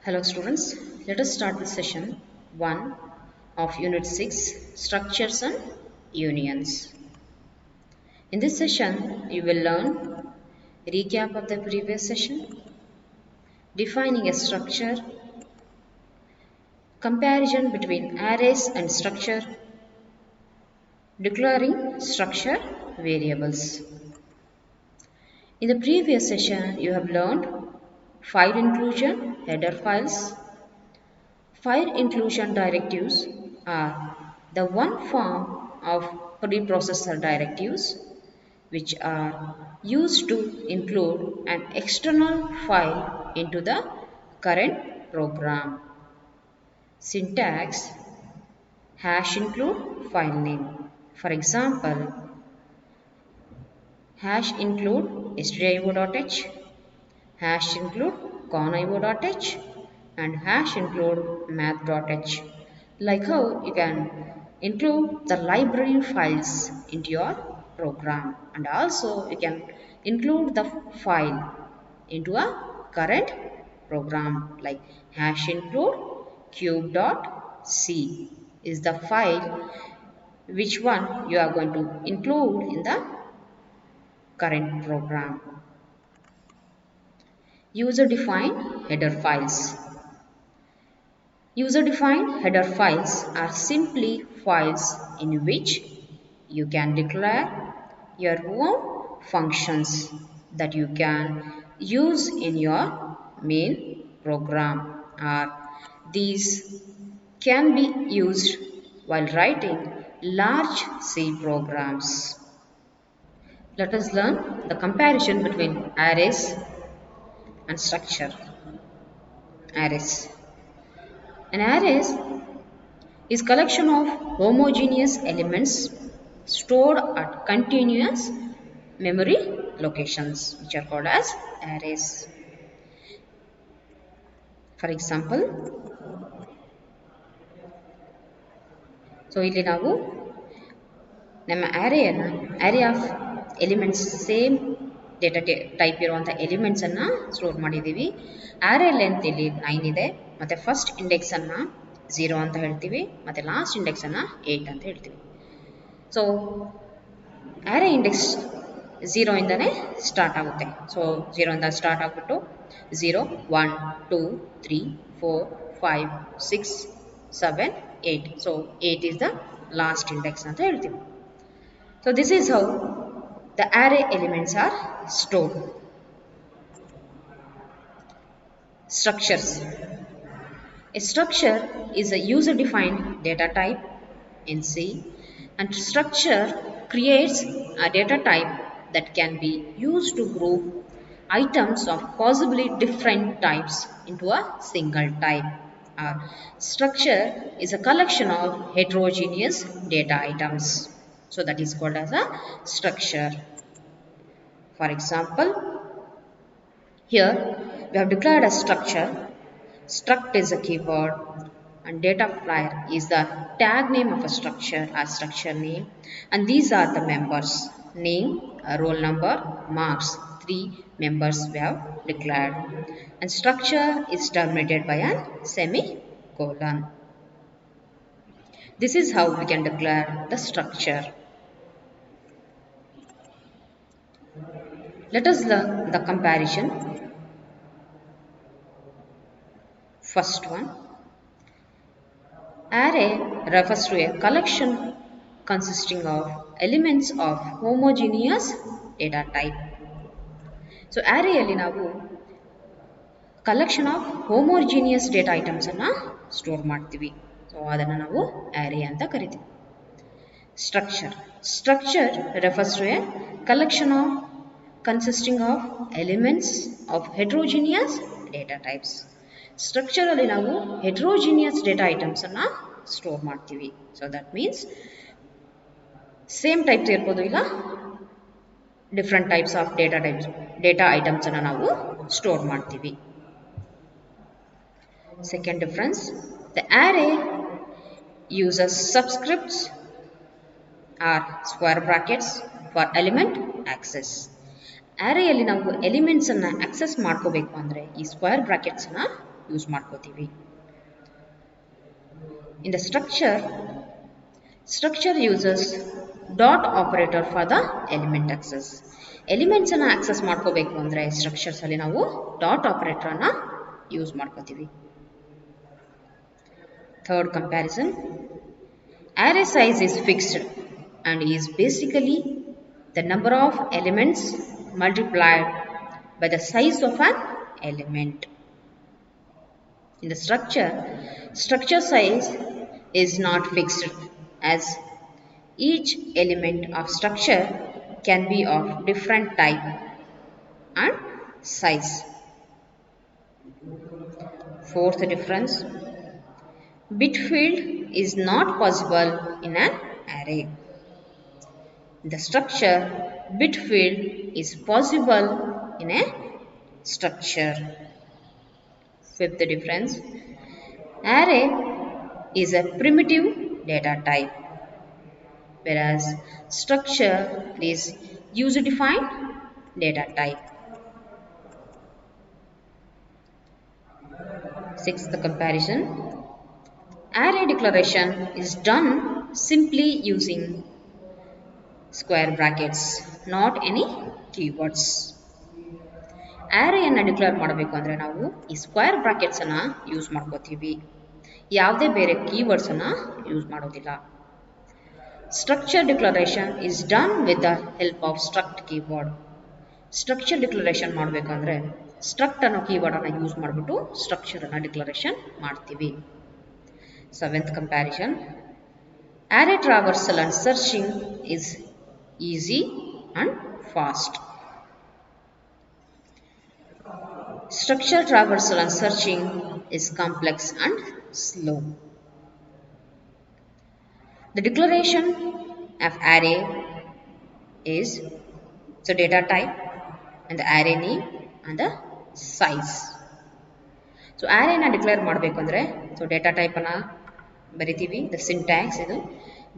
Hello students, let us start the session 1 of Unit 6 Structures and Unions. In this session, you will learn a recap of the previous session, defining a structure, comparison between arrays and structure, declaring structure variables. In the previous session, you have learned file inclusion, header files. File inclusion directives are the one form of preprocessor directives which are used to include an external file into the current program. Syntax: hash include file name. For example, hash include stdio.h, hash include conio.h, and hash include math.h. Like how you can include the library files into your program, and also you can include the file into a current program, like hash include cube.c is the file which one you are going to include in the current program. User-defined header files. User-defined header files are simply files in which you can declare your own functions that you can use in your main program, or these can be used while writing large C programs. Let us learn the comparison between arrays and structure. Arrays. An array is collection of homogeneous elements stored at continuous memory locations, which are called as arrays. For example, ಇಲ್ಲಿ ನಾವು ನಮ್ಮ array of elements same data type ಇರುವಂಥ ಎಲಿಮೆಂಟ್ಸನ್ನು store ಮಾಡಿದ್ದೀವಿ. array length ಇಲ್ಲಿ 9 ಇದೆ, ಮತ್ತು first ಇಂಡೆಕ್ಸನ್ನು 0 ಅಂತ ಹೇಳ್ತೀವಿ, ಮತ್ತು ಲಾಸ್ಟ್ ಇಂಡೆಕ್ಸನ್ನು 8 ಅಂತ ಹೇಳ್ತೀವಿ. ಸೊ array ಇಂಡೆಕ್ಸ್ 0 ಇಂದನೇ ಸ್ಟಾರ್ಟ್ ಆಗುತ್ತೆ. ಸೊ 0 ಇಂದ ಸ್ಟಾರ್ಟ್ ಆಗಿಬಿಟ್ಟು 0, 1, 2, 3, 4, 5, 6, 7, 8. So 8 is the last index ಅಂತ ಹೇಳ್ತೀವಿ. So this is how the array elements are stored. Structures. A structure is a user-defined data type in C, and structure creates a data type that can be used to group items of possibly different types into a single type. Structure is a collection of heterogeneous data items. So that is called as a structure. For example, here we have declared a structure. Struct is a keyword, and data flyer is the tag name of a structure or structure name, and these are the members: name, roll number, marks. 3 members we have declared, and structure is terminated by a semicolon. This is how we can declare the structure. Let us learn the comparison. First one, array refers to a collection consisting of elements of homogeneous data type. So array alli ನಾವು collection of homogeneous data items ಅನ್ನು store ಮಾಡ್ತೀವಿ. So ಅದನ್ನು ನಾವು array ಅಂತ ಕರಿತೀವಿ. Structure refers to a collection of consisting of elements of heterogeneous data types. Structure ಅಲ್ಲಿ ನಾವು heterogeneous data items ಅನ್ನು ಸ್ಟೋರ್ ಮಾಡ್ತೀವಿ. So that means same types ಇರ್ಬೋದು, ಇಲ್ಲ different types of data items ಅನ್ನು ನಾವು ಸ್ಟೋರ್ ಮಾಡ್ತೀವಿ. Second difference, the array uses subscripts or square brackets for element access. array ಅಲ್ಲಿ ನಾವು ಎಲಿಮೆಂಟ್ಸ್ ಅನ್ನು ಆಕ್ಸೆಸ್ ಮಾಡ್ಕೋಬೇಕು ಅಂದರೆ ಈ ಸ್ಕ್ವೇರ್ ಬ್ರಾಕೆಟ್ಸ್ ಅನ್ನ ಯೂಸ್ ಮಾಡ್ಕೋತೀವಿ. In the structure uses dot operator for the element access. Elements ಅನ್ನ ಆಕ್ಸೆಸ್ ಮಾಡ್ಕೋಬೇಕು ಅಂದ್ರೆ ಸ್ಟ್ರಕ್ಚರ್ಸ್ ಅಲ್ಲಿ ನಾವು ಡಾಟ್ ಆಪರೇಟರ್ ಅನ್ನ ಯೂಸ್ ಮಾಡ್ಕೋತೀವಿ. Third comparison, array size is fixed and is basically the number of elements multiplied by the size of an element. In the structure size is not fixed as each element of structure can be of different type and size. Fourth difference, bit field is not possible in an array. In the structure, bit field is possible in a structure. Fifth difference, array is a primitive data type, whereas structure is user-defined data type. Sixth comparison, array declaration is done simply using square brackets, not any keywords. ಆ್ಯರೆಯನ್ನು declare ಮಾಡಬೇಕು ಅಂದರೆ ನಾವು ಈ square ಬ್ರಾಕೆಟ್ಸನ್ನು use ಮಾಡ್ಕೋತೀವಿ, ಯಾವುದೇ ಬೇರೆ ಕೀವರ್ಡ್ಸನ್ನು use ಮಾಡೋದಿಲ್ಲ. Structure declaration is done with the help of struct keyword. Structure declaration ಮಾಡಬೇಕಂದ್ರೆ ಸ್ಟ್ರಕ್ಟ್ ಅನ್ನೋ ಕೀವರ್ಡನ್ನು ಯೂಸ್ ಮಾಡಿಬಿಟ್ಟು ಸ್ಟ್ರಕ್ಚರನ್ನು ಡಿಕ್ಲರೇಷನ್ ಮಾಡ್ತೀವಿ. Seventh comparison, array traversal and searching is easy and fast. Structure traversal and searching is complex and slow. The declaration of array is the data type and the array name and the size. So array na declare ಮಾಡಬೇಕು ಅಂದ್ರೆ so data type ಅನ್ನು ಬರಿತೀವಿ. The syntax ಇದು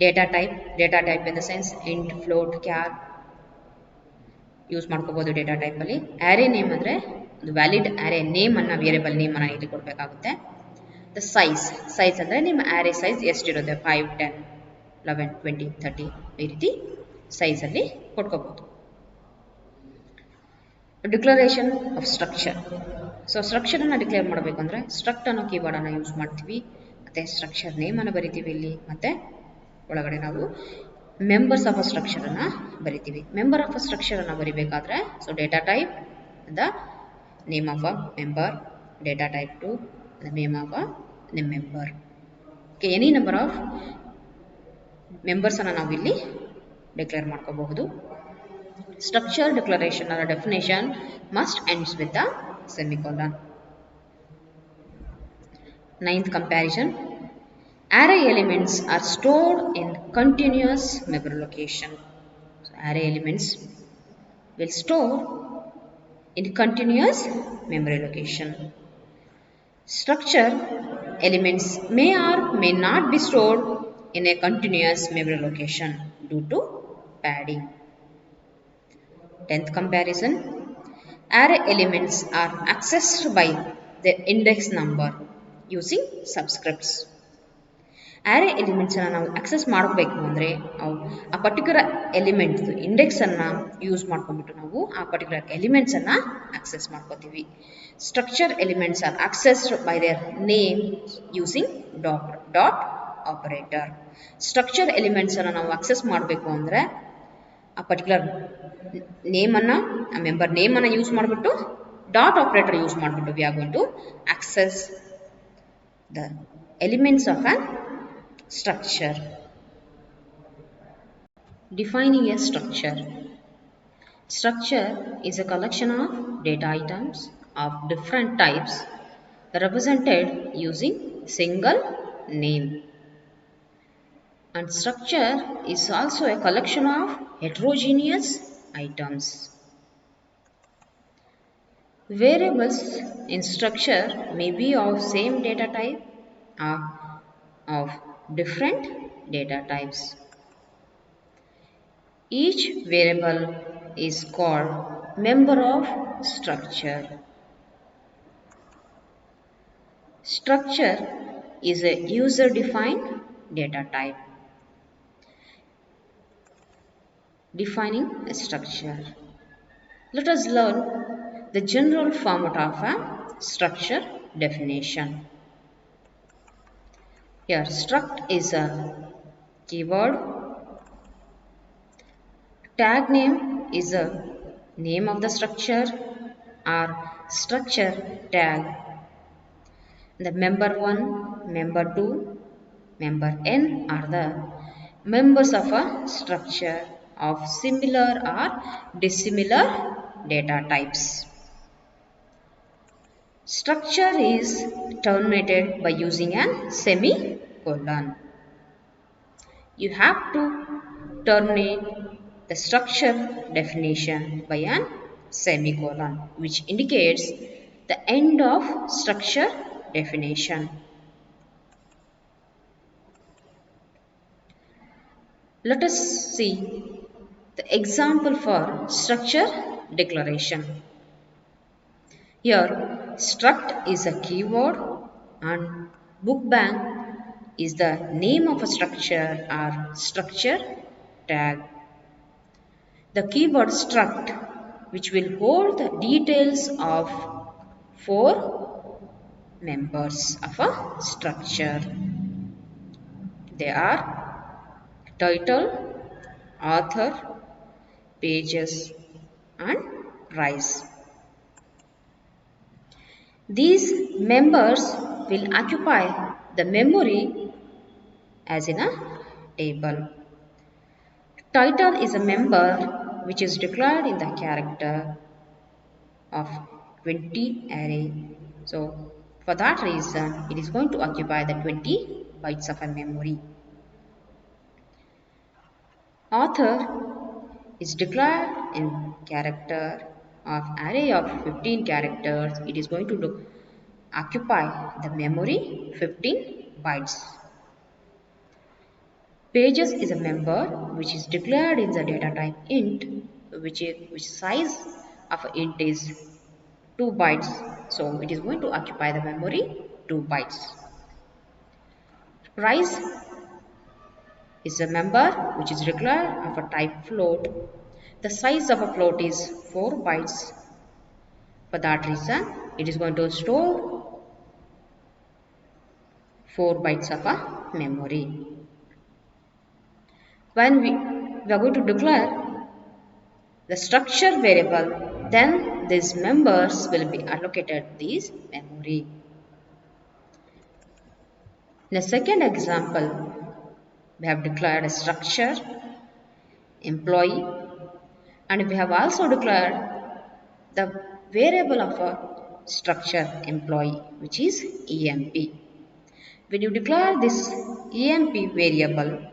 data type in the sense int, float, char use ಮಾಡ್ಕೋಬಹುದು data type ಅಲ್ಲಿ. array name ಅಂದ್ರೆ ಒಂದು valid array name ಅನ್ನ ವೇರಿಯಬಲ್ ನೇಮ್ ಅನ್ನ ಇಲ್ಲಿ ಕೊಡಬೇಕಾಗುತ್ತೆ. The size ಅಂದ್ರೆ ನಿಮ್ಮ array size ಎಷ್ಟಿರುತ್ತೆ, 5, 10, 11, 20, 30 ಈ ರೀತಿ ಸೈಜ್ ಅಲ್ಲಿ ಕೊಡ್ಕೋಬಹುದು. Declaration of structure. So structure ಅನ್ನ ಡಿಕ್ಲೇರ್ ಮಾಡಬೇಕಂದ್ರೆ ಸ್ಟ್ರಕ್ಟ್ ಅನ್ನೋ ಕೀವರ್ಡ್ ಅನ್ನ ಯೂಸ್ ಮಾಡ್ತೀವಿ, ಮತ್ತೆ ಸ್ಟ್ರಕ್ಚರ್ ನೇಮ್ ಅನ್ನು ಬರಿತೀವಿ ಇಲ್ಲಿ, ಮತ್ತೆ ಒಳಗಡೆ ನಾವು ಮೆಂಬರ್ಸ್ ಆಫ್ ಅ ಸ್ಟ್ರಕ್ಚರ್ ಅನ್ನ ಬರಿತೀವಿ. ಮೆಂಬರ್ ಆಫ್ ಅ ಸ್ಟ್ರಕ್ಚರ್ ಅನ್ನ ಬರಿಬೇಕಾದ್ರೆ so data type the name of a member, data type to the name of a member. Any number of members ಅನ್ನ ನಾವು ಇಲ್ಲಿ ಡಿಕ್ಲೇರ್ ಮಾಡ್ಕೋಬಹುದು. Structure declaration or definition must ends with the semicolon. Ninth comparison, array elements are stored in continuous memory location. So array elements will store in continuous memory location. Structure elements may or may not be stored in a continuous memory location due to padding. 10th comparison, array elements are accessed by their index number using subscripts. array elements ಅನ್ನು ನಾವು access ಮಾಡಬೇಕು ಅಂದರೆ ಆ particular element index ಅನ್ನು use ಮಾಡ್ಕೊಂಡ್ಬಿಟ್ಟು ನಾವು ಆ particular elements ಅನ್ನು ಆಕ್ಸೆಸ್ ಮಾಡ್ಕೋತೀವಿ. Structure elements are accessed by their name using dot operator. Structure elements ಅನ್ನು ನಾವು ಆಕ್ಸೆಸ್ ಮಾಡಬೇಕು ಅಂದರೆ ಆ ಪರ್ಟಿಕ್ಯುಲರ್ ನೇಮನ್ನು, ಆ ಮೆಂಬರ್ ನೇಮನ್ನು ಯೂಸ್ ಮಾಡಿಬಿಟ್ಟು ಡಾಟ್ ಆಪರೇಟರ್ ಯೂಸ್ ಮಾಡಿಬಿಟ್ಟು we are going to access the elements of on structure. Defining a structure. Structure is a collection of data items of different types represented using single name. And structure is also a collection of heterogeneous items. Variables in structure may be of same data type or of different data types. Each variable is called member of structure. Structure is a user-defined data type. Defining a structure. Let us learn the general format of a structure definition. Here, struct is a keyword. Tag name is a name of the structure or structure tag. The member 1, member 2, member n are the members of a structure of similar or dissimilar data types. Structure is terminated by using a semicolon. You have to terminate the structure definition by a semicolon, which indicates the end of structure definition. Let us see the example for structure declaration. Here, struct is a keyword and bookbank is the name of a structure or structure tag. The keyword struct, which will hold the details of 4 members of a structure. They are title, author, pages, and price. These members will occupy the memory as in a table. Title is a member which is declared in the character of 20 array. So for that reason, it is going to occupy the 20 bytes of a memory. Author is declared in character of array of 15 characters. It is going to occupy the memory 15 bytes. Pages is a member which is declared in the data type int, which size of int is 2 bytes. So it is going to occupy the memory 2 bytes. Price is a member which is declared of a type float. The size of a float is 4 bytes. For that reason, it is going to store 4 bytes of a memory. When we are going to declare the structure variable, then these members will be allocated this memory. In the second example, we have declared a structure, employee, and we have also declared the variable of a structure employee, which is EMP. When you declare this EMP variable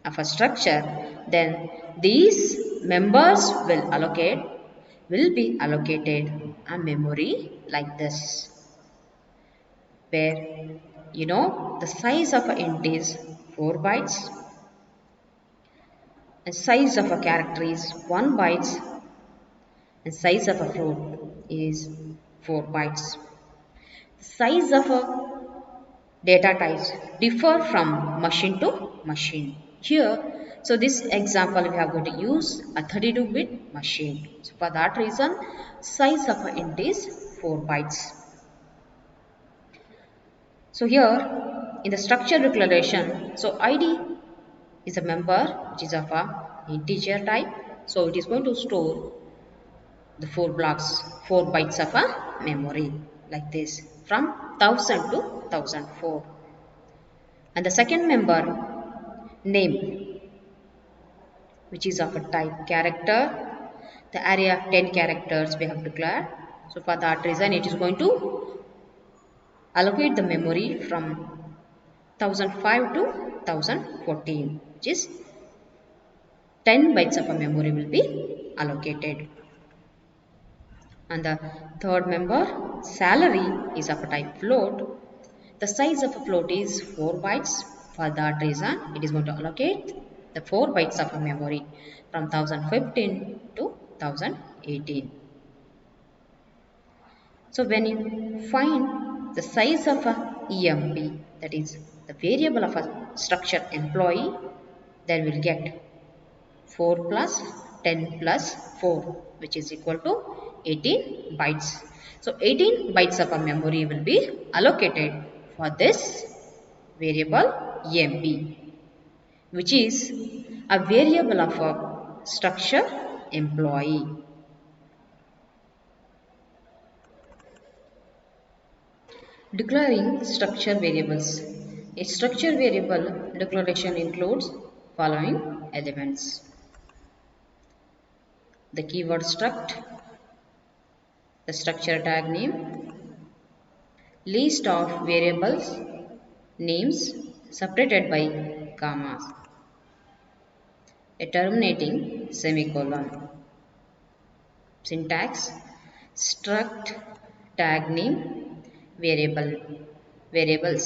of a structure, then these members will be allocated a memory like this, where the size of an int is 4 bytes and size of a character is 1 byte and size of a float is 4 bytes. The size of a data types differ from machine to machine. Here, so this example we are going to use a 32-bit machine. So for that reason, size of a int is 4 bytes. So here in the structure declaration, so ID is a member which is of a integer type. So it is going to store the 4 blocks, 4 bytes of a memory like this from 1000 to 1004. And the second member name, which is of a type character, the array of 10 characters we have declared. So for that reason, it is going to allocate the memory from 1005 to 1014, which is 10 bytes of a memory will be allocated. And the third member, salary, is of a type float. The size of a float is 4 bytes. For that reason, it is going to allocate the 4 bytes of a memory from 1015 to 1018. So when you find the size of a EMP, that is the variable of a structure employee, then we'll get 4 plus 10 plus 4, which is equal to 18 bytes. So 18 bytes of a memory will be allocated for this variable EMP, which is a variable of a structure employee. Declaring structure variables. A structure variable declaration includes following elements: the keyword struct, the structure tag name, list of variables names separated by commas, a terminating semicolon. Syntax: struct tag name variables.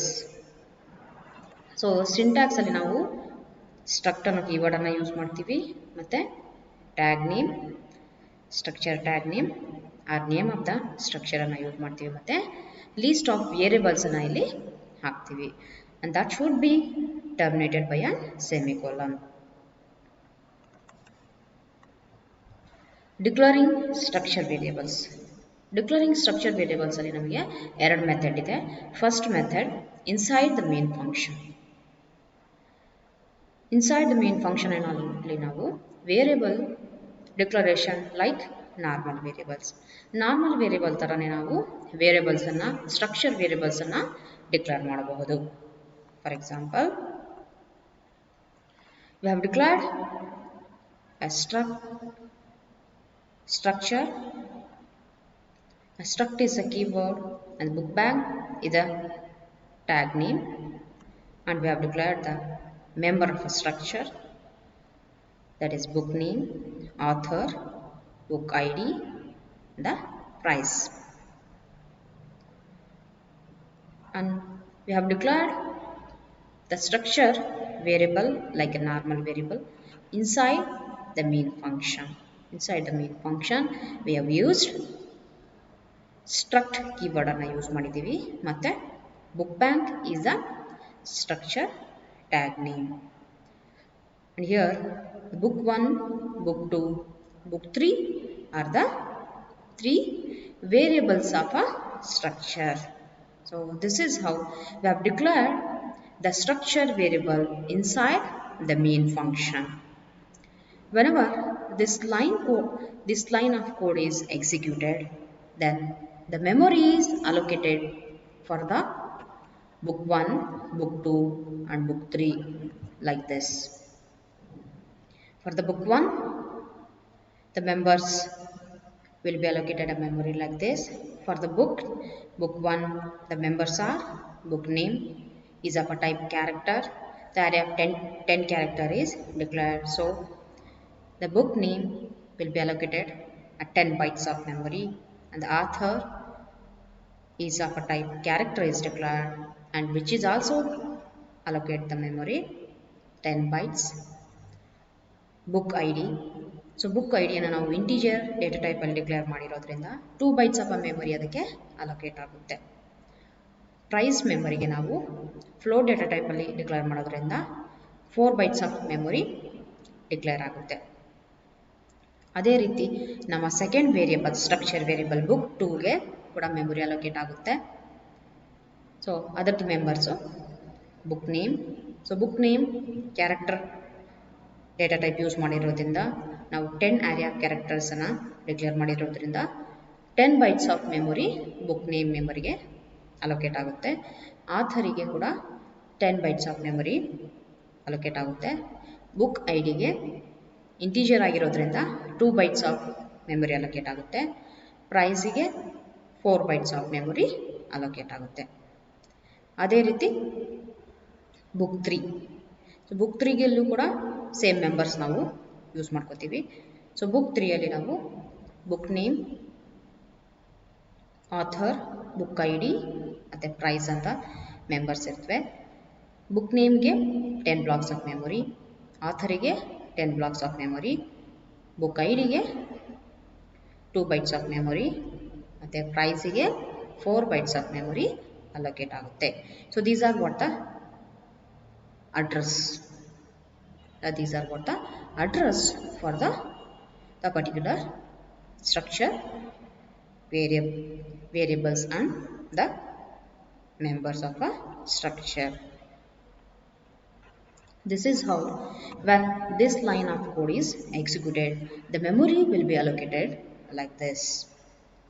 So syntax ಅಲ್ಲಿ ನಾವು struct ಅನ್ನೋ keyword ಅನ್ನು use ಮಾಡ್ತೀವಿ, ಮತ್ತೆ tag name, structure tag name or name of the structure ಅನ್ನು use ಮಾಡ್ತೀವಿ, ಮತ್ತೆ list of variables ಅನ್ನ ಇಲ್ಲಿ ಹಾಕ್ತೀವಿ. And that should be terminated by a semicolon. Declaring structure variables. Declaring structure variables ಅಲ್ಲಿ ನಮಗೆ ಎರಡು ಮೆಥಡ್ ಇದೆ. First method inside the main function. Inside the main function ಅಲ್ಲಿ ನಾವು variable declaration like normal variables. Normal variable ಥರನೇ ನಾವು variables ಅನ್ನ, structure variables ಅನ್ನ ಡಿಕ್ಲೇರ್ ಮಾಡಬಹುದು. For example, we have declared a structure. A struct is a keyword and book bank is a tag name, and we have declared the member of a structure, that is book name, author, book ID, the price. And we have declared the structure variable like a normal variable inside the main function. Inside the main function we have used struct keyword ಅನ್ನು use ಮಾಡಿದ್ದೀವಿ, ಮತ್ತೆ book bank is the structure tag name. And here book 1, book 2, book 3 are the three variables of a structure. So this is how we have declared the structure variable inside the main function. Whenever this line of code is executed, then the memory is allocated for the book 1, book 2 and book 3 like this. For the book 1, the members will be allocated a memory like this. For the book 1, the members are book name is of a type character. The array of 10 character is declared. So the book name will be allocated at 10 bytes of memory, and the author is of a type character is declared, and which is also allocate the memory 10 bytes. Book ID. So book ID ಅನ್ನು ನಾವು integer data type ಅಲ್ಲಿ declare ಮಾಡಿರೋದ್ರಿಂದ 2 bytes of memory ಅದಕ್ಕೆ allocate ಆಗುತ್ತೆ. Price ಮೆಮೊರಿಗೆ ನಾವು float data type ಅಲ್ಲಿ declare ಮಾಡೋದ್ರಿಂದ 4 bytes of memory declare ಆಗುತ್ತೆ. ಅದೇ ರೀತಿ ನಮ್ಮ second variable structure variable book 2ಗೆ ಕೂಡ ಮೆಮೊರಿ ಅಲೋಕೇಟ್ ಆಗುತ್ತೆ. ಸೊ ಅದರದ್ದು members book name. So book name character data type use ಮಾಡಿರೋದ್ರಿಂದ ನಾವು 10 array ಆಫ್ ಕ್ಯಾರೆಕ್ಟರ್ಸನ್ನು ಡಿಕ್ಲೇರ್ ಮಾಡಿರೋದ್ರಿಂದ 10 bytes of memory book name ಮೆಮೊರಿಗೆ ಅಲೋಕೇಟ್ ಆಗುತ್ತೆ. ಆಥರಿಗೆ ಕೂಡ 10 bytes ಆಫ್ ಮೆಮೊರಿ ಅಲೋಕೇಟ್ ಆಗುತ್ತೆ. ಬುಕ್ ಐಡಿಗೆ ಇಂಟಿಜರ್ ಆಗಿರೋದ್ರಿಂದ 2 bytes ಆಫ್ ಮೆಮೊರಿ ಅಲೋಕೇಟ್ ಆಗುತ್ತೆ. ಪ್ರೈಸಿಗೆ 4 bytes ಆಫ್ ಮೆಮೊರಿ ಅಲೋಕೇಟ್ ಆಗುತ್ತೆ. ಅದೇ ರೀತಿ ಬುಕ್ 3. ಸೊ ಬುಕ್ 3ಗೆಲ್ಲೂ ಕೂಡ ಸೇಮ್ ಮೆಂಬರ್ಸ್ ನಾವು ಯೂಸ್ ಮಾಡ್ಕೋತೀವಿ. ಸೊ ಬುಕ್ 3ಅಲ್ಲಿ ನಾವು book name, author, book I D ಮತ್ತು ಪ್ರೈಸ್ ಅಂತ ಮೆಂಬರ್ಸ್ ಇರ್ತವೆ. ಬುಕ್ ನೇಮ್ಗೆ 10 blocks of memory, ಆಥರಿಗೆ 10 blocks of memory, book I ಡಿಗೆ 2 bytes ಆಫ್ ಮೆಮೊರಿ ಮತ್ತು ಪ್ರೈಸಿಗೆ 4 bytes ಆಫ್ ಮೆಮೊರಿ allocate ಆಗುತ್ತೆ. So these are what the address. These are what the address for the particular structure, variables and the members of a structure. This is how when this line of code is executed, the memory will be allocated like this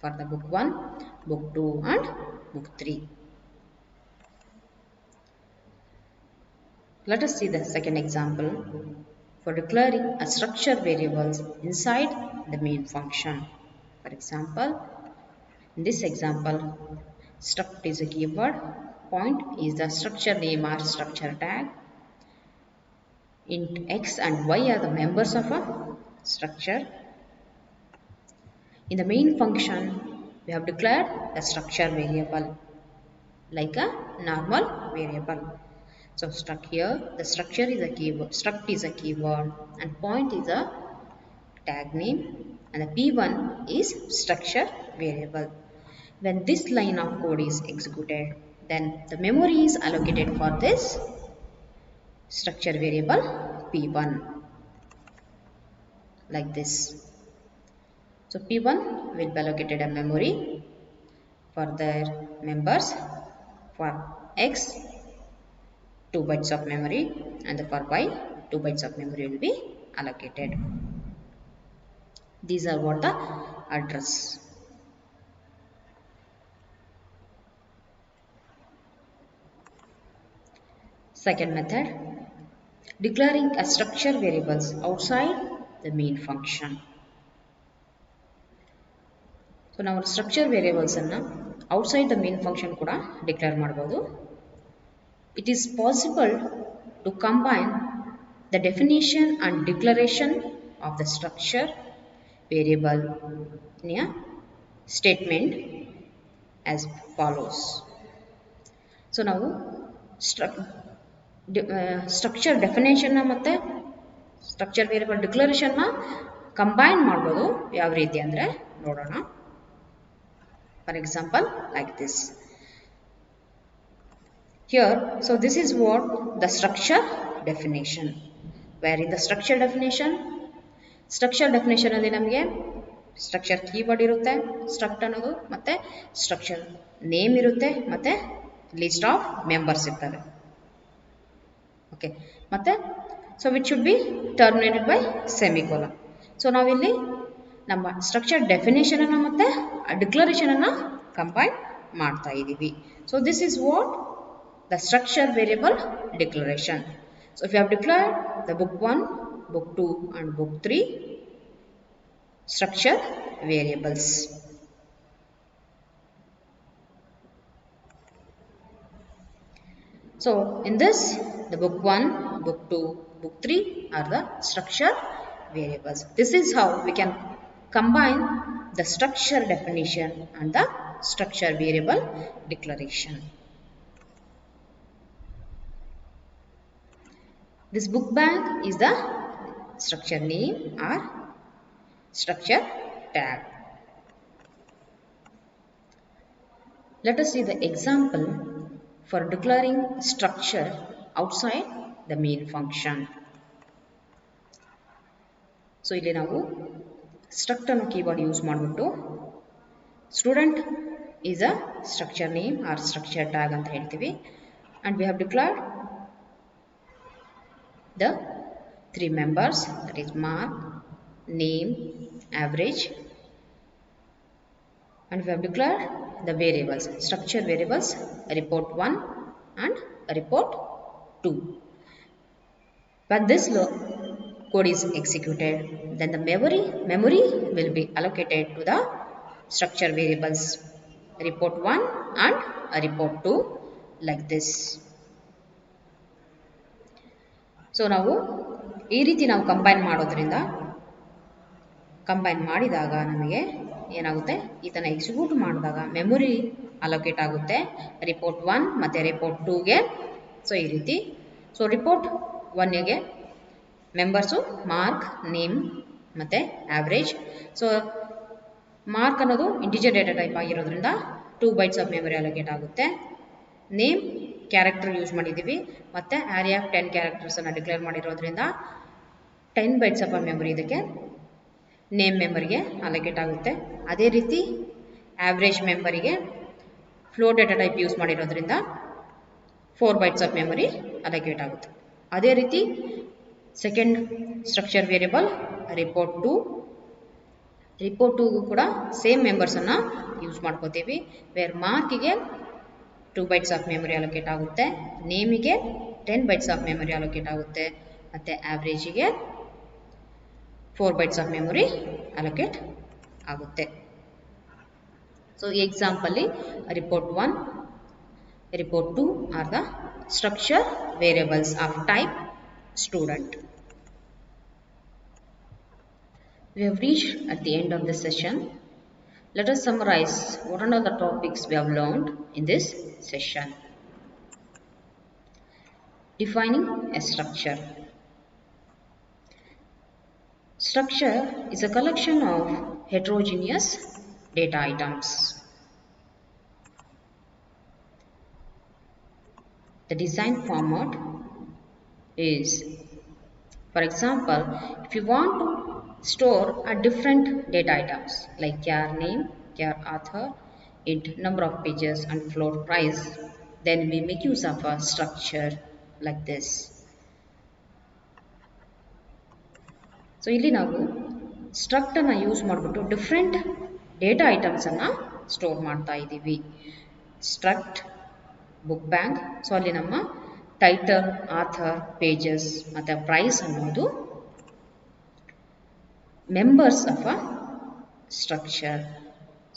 for the book 1, book 2 and book 3. Let us see the second example for declaring a structure variables inside the main function. For example, in this example, struct is a keyword, point is the structure name or structure tag, int x and y are the members of a structure. In the main function, we have declared a structure variable like a normal variable. So struct here, the structure is a keyword, struct is a keyword and point is a tag name and the p1 is structure variable. When this line of code is executed, then the memory is allocated for this structure variable p1 like this. So p1 will be allocated a memory for their members. For x 2 bytes of memory and for y 2 bytes of memory will be allocated. These are what the address. Second method, declaring a structure variables outside the main function. So now structure variables anna outside the main function kuda declare ಮಾಡಬಹುದು. It is possible to combine the definition and declaration of the structure variable in a statement as follows. So now structure definition ಮತ್ತೆ structure variable declaration ನ combine ಮಾಡಬಹುದು. ಯಾವ ರೀತಿ ಅಂದ್ರೆ ನೋಡೋಣ. For example, like this. Here, so this is what the structure definition. Where in the structure definition ಅಲ್ಲಿ ನಮಗೆ structure keyword ಇರುತ್ತೆ, struct ಅನ್ನೋದು ಮತ್ತೆ structure name ಇರುತ್ತೆ ಮತ್ತೆ list of members ಇರ್ತಾರೆ. Okay, ಮತ್ತೆ so which should be terminated by semicolon. So ನಾವಿಲ್ಲಿ ನಮ್ಮ structure definition ಅನ್ನು ಮತ್ತೆ declaration ಅನ್ನು combine ಮಾಡ್ತಾ ಇದ್ದೀವಿ. So this is what the structure variable declaration. So if you have declared the book 1, book 2 and book 3 structure variables. So in this, the book 1, book 2, book 3 are the structure variables. This is how we can combine the structure definition and the structure variable declaration. This book bank is the structure name or structure tag. Let us see the example for declaring structure outside the main function. So ಇಲ್ಲಿ ನಾವು struct ಅನ್ನೋ keyword use ಮಾಡಿಬಿಟ್ಟು student is a structure name or structure tag ಅಂತ ಹೇಳ್ತೀವಿ and we have declared the 3 members, that is mark, name, average, and we have declared the variables, structure variables report 1 and report 2. When this code is executed, then the memory will be allocated to the structure variables report 1 and report 2 like this. So ನಾವು ಈ ರೀತಿ ನಾವು combine ಮಾಡಿದಾಗ ನಮಗೆ ಏನಾಗುತ್ತೆ, ಇದನ್ನು execute ಮಾಡಿದಾಗ memory allocate ಆಗುತ್ತೆ ರಿಪೋರ್ಟ್ 1 ಮತ್ತು ರಿಪೋರ್ಟ್ 2ಗೆ. ಸೊ ಈ ರೀತಿ, ಸೊ ರಿಪೋರ್ಟ್ 1ಗೆ ಮೆಂಬರ್ಸು ಮಾರ್ಕ್, ನೇಮ್ ಮತ್ತು ಆವ್ರೇಜ್. ಸೊ ಮಾರ್ಕ್ ಅನ್ನೋದು ಇಂಟಿಜರ್ ಡೇಟಾ ಟೈಪ್ ಆಗಿರೋದ್ರಿಂದ 2 bytes ಆಫ್ ಮೆಮೊರಿ ಅಲೋಕೇಟ್ ಆಗುತ್ತೆ. ನೇಮ್ ಕ್ಯಾರೆಕ್ಟರ್ ಯೂಸ್ ಮಾಡಿದ್ದೀವಿ ಮತ್ತು ಆ್ಯರೆ ಆಫ್ 10 ಕ್ಯಾರೆಕ್ಟರ್ಸನ್ನು ಡಿಕ್ಲೇರ್ ಮಾಡಿರೋದ್ರಿಂದ 10 ಬೈಟ್ಸ್ ಆಫ್ ಮೆಮೊರಿ ಇದಕ್ಕೆ ನೇಮ್ ಮೆಮೊರಿಗೆ ಅಲೋಕೇಟ್ ಆಗುತ್ತೆ. ಅದೇ ರೀತಿ ಆವ್ರೇಜ್ ಮೆಮೊರಿಗೆ ಫ್ಲೋಟ್ ಡೇಟಾ ಟೈಪ್ ಯೂಸ್ ಮಾಡಿರೋದ್ರಿಂದ 4 ಬೈಟ್ಸ್ ಆಫ್ ಮೆಮೊರಿ ಅಲೋಕೇಟ್ ಆಗುತ್ತೆ. ಅದೇ ರೀತಿ ಸೆಕೆಂಡ್ ಸ್ಟ್ರಕ್ಚರ್ ವೇರಿಯಬಲ್ ರಿಪೋರ್ಟ್ ಟೂಗೂ ಕೂಡ ಸೇಮ್ ಮೆಂಬರ್ಸನ್ನು ಯೂಸ್ ಮಾಡ್ಕೋತೀವಿ. ವೇರ್ ಮಾರ್ಕಿಗೆ 2 ಬೈಟ್ಸ್ ಆಫ್ ಮೆಮೊರಿ ಅಲೋಕೇಟ್ ಆಗುತ್ತೆ, ನೇಮಿಗೆ 10 ಬೈಟ್ಸ್ ಆಫ್ ಮೆಮೊರಿ ಅಲೋಕೇಟ್ ಆಗುತ್ತೆ ಮತ್ತು ಆವ್ರೇಜಿಗೆ 4 ಬೈಟ್ಸ್ ಆಫ್ ಮೆಮೊರಿ ಅಲೋಕೇಟ್ ಆಗುತ್ತೆ. ಸೊ ಈ ಎಕ್ಸಾಂಪಲ್ಲಿ report 1, report 2 are the structure variables of type student. We have reached at the end of this session. Let us summarize what are the topics we have learned in this session. Defining a structure. Structure is a collection of heterogeneous data items. The design format is, for example, if you want to store a different data items like char name, char author, int number of pages and float price, then we make use of a structure like this. So ಇಲ್ಲಿ ನಾವು struct ಅನ್ನು use ಮಾಡಿಬಿಟ್ಟು different data items ಅನ್ನು store ಮಾಡ್ತಾ ಇದ್ದೀವಿ. Struct book bank. So ಅಲ್ಲಿ ನಮ್ಮ title, author, pages ಮತ್ತು ಪ್ರೈಸ್ ಅನ್ನೋದು members of a structure.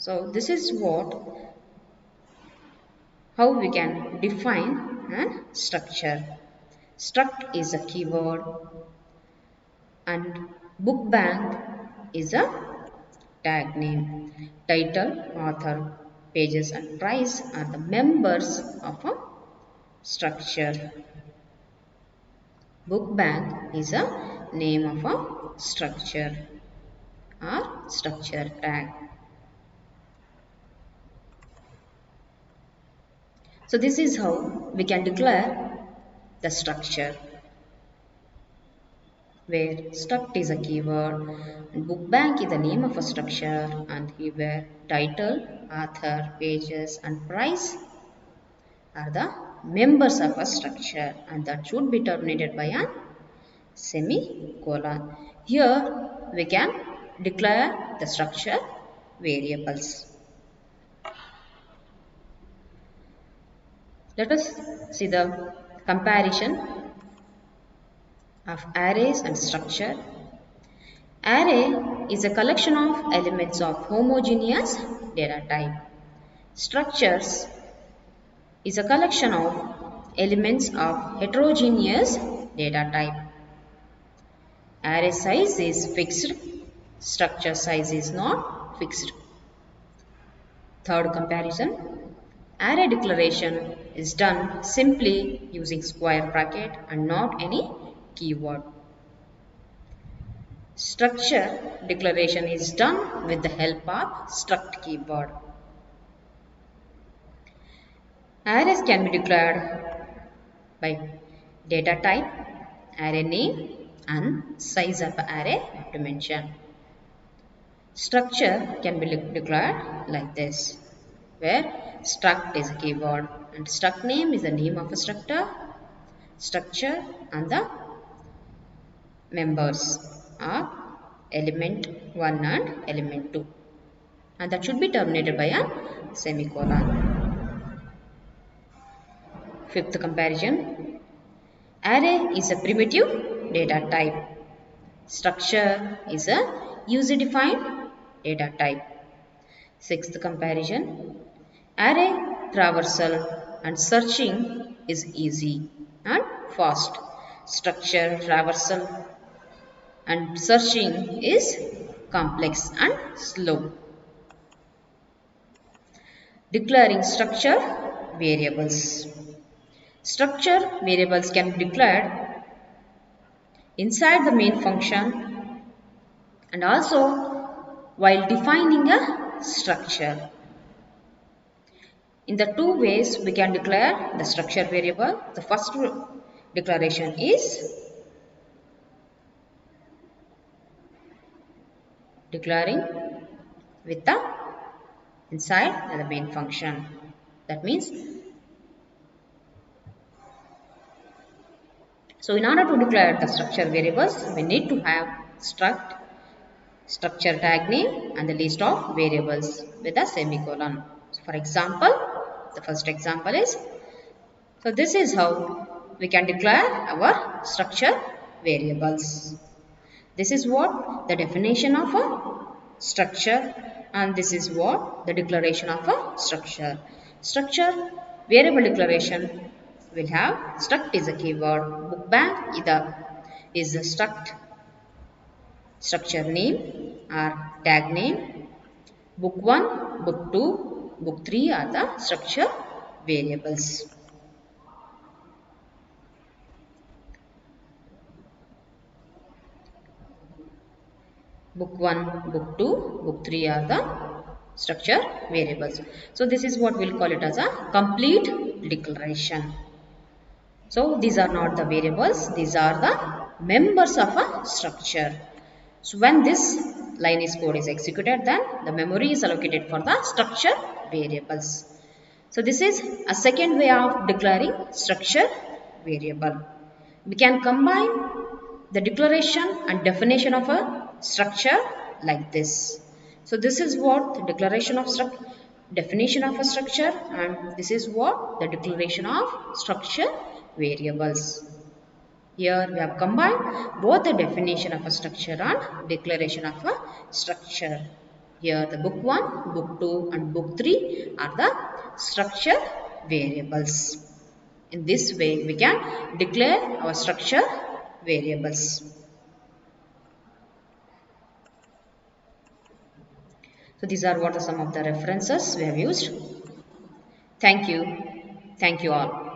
So this is how we can define a structure. Struct is a keyword and book bank is a tag name. Title, author, pages and price are the members of a structure. Book bank is a name of a structure or structure tag. So this is how we can declare the structure, where struct is a keyword and book bank is the name of a structure, and here title, author, pages and price are the members of a structure, and that should be terminated by a semicolon. Here we can declare the structure variables. Let us see the comparison of arrays and structure. Array is a collection of elements of homogeneous data type. Structures is a collection of elements of heterogeneous data type. Array size is fixed, structure size is not fixed. Third comparison, array declaration is done simply using square bracket and not any keyword. Structure declaration is done with the help of struct keyword. Arrays can be declared by data type, array name and size of the array to mention. Structure can be declared like this, where struct is a keyword and struct name is the name of a structure and the members are element 1 and element 2, and that should be terminated by a semicolon. Fifth comparison, array is a primitive data type. Structure is a user-defined data type. Sixth comparison, array traversal and searching is easy and fast. Structure traversal and searching is complex and slow. Declaring structure variables. Structure variables can be declared inside the main function and also while defining a structure. In the two ways we can declare the structure variable. The first declaration is declaring with the inside the main function. That means, so in order to declare the structure variables, we need to have struct, structure tag name and the list of variables with a semicolon. So for example, the first example is, so this is how we can declare our structure variables. This is what the definition of a structure, and this is what the declaration of a structure. Structure variable declaration will have struct is a keyword, book bank is the structure name or tag name, book 1, book 2, book 3 are the structure variables. Book 1, book 2, book 3 are the structure variables. So this is what we'll call it as a complete declaration. So these are not the variables, these are the members of a structure. So when this line is code is executed, then the memory is allocated for the structure variables. So this is a second way of declaring structure variable. We can combine the declaration and definition of a structure like this. So this is what the declaration of definition of a structure, and this is what the declaration of structure variables. Here we have combined both the definition of a structure and declaration of a structure. Here the book 1, book 2 and book 3 are the structure variables. In this way we can declare our structure variables. So these are what are some of the references we have used. Thank you. Thank you all.